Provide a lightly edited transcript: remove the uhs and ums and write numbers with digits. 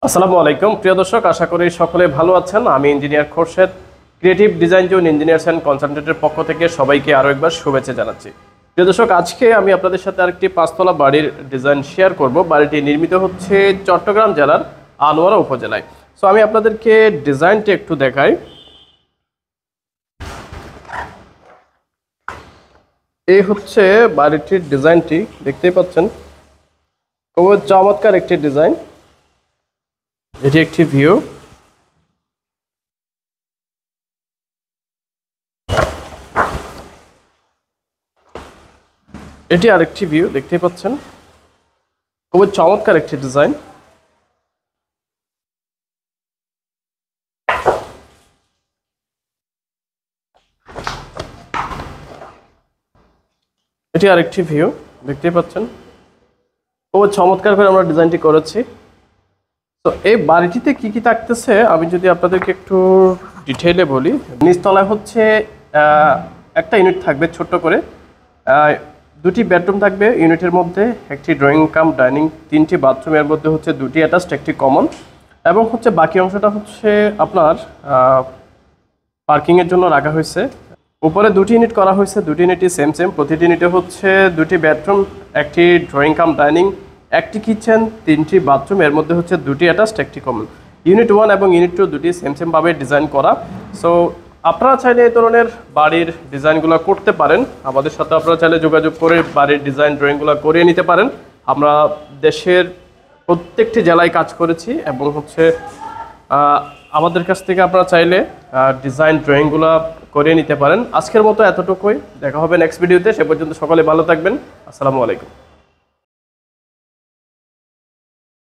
আসসালামু আলাইকুম প্রিয় দর্শক, আশা করি সকলে ভালো আছেন। আমি engineer Khorshed, creative design zone engineers and কনসালটেন্টের পক্ষ থেকে সবাইকে আরও একবার শুভেচ্ছা জানাচ্ছি। প্রিয় দর্শক, আজকে আমি আপনাদের সাথে আরেকটি পাঁচতলা বাড়ির ডিজাইন শেয়ার করব। বাড়িটি নির্মিত হচ্ছে চট্টগ্রাম জেলার আনোয়ারা উপজেলায়। সো আমি আপনাদেরকে ডিজাইনটি একটু দেখাই। এই হচ্ছে বাড়িটির ডিজাইনটি, দেখতেই পাচ্ছেন খুব চমৎকার একটি ডিজাইন। এটি একটি ভিউ। এটি আরেকটি ভিউ, দেখতেই পাচ্ছেন খুব চমৎকার একটি ডিজাইন। এটি আরেকটি ভিউ, দেখতেই পাচ্ছেন খুব চমৎকার করে আমরা ডিজাইনটি করেছি। তো এই বাড়িটিতে কি কি থাকতেছে আমি যদি আপনাদেরকে একটু ডিটেইলে বলি। নিচতলায় হচ্ছে একটা ইউনিট থাকবে ছোট্ট করে, দুটি বেডরুম থাকবে ইউনিটের মধ্যে, একটি ড্রয়িং কাম ডাইনিং, তিনটি বাথরুমের মধ্যে হচ্ছে দুটি অ্যাটাচড একটি কমন, এবং হচ্ছে বাকি অংশটা হচ্ছে আপনার পার্কিংয়ের জন্য রাখা হয়েছে। উপরে দুটি ইউনিট করা হয়েছে, দুটি ইউনিটই সেম প্রতিটি ইউনিটে হচ্ছে দুটি বেডরুম, একটি ড্রয়িং কাম ডাইনিং, একটি কিচেন, তিনটি বাথরুম, এর মধ্যে হচ্ছে দুটি অ্যাটাচড একটি কমন। ইউনিট 1 এবং ইউনিট 2 দুটি সেমভাবে ডিজাইন করা। সো আপনারা চাইলে এই ধরনের বাড়ির ডিজাইনগুলো করতে পারেন। আমাদের সাথে আপনারা চাইলে যোগাযোগ করে বাড়ির ডিজাইন ড্রয়িংগুলো করিয়ে নিতে পারেন। আমরা দেশের প্রত্যেকটি জেলায় কাজ করেছি এবং হচ্ছে আমাদের কাছ থেকে আপনারা চাইলে ডিজাইন ড্রয়িংগুলো করিয়ে নিতে পারেন। আজকের মতো এতটুকুই, দেখা হবে নেক্সট ভিডিওতে। সে পর্যন্ত সকলে ভালো থাকবেন। আসসালামু আলাইকুম।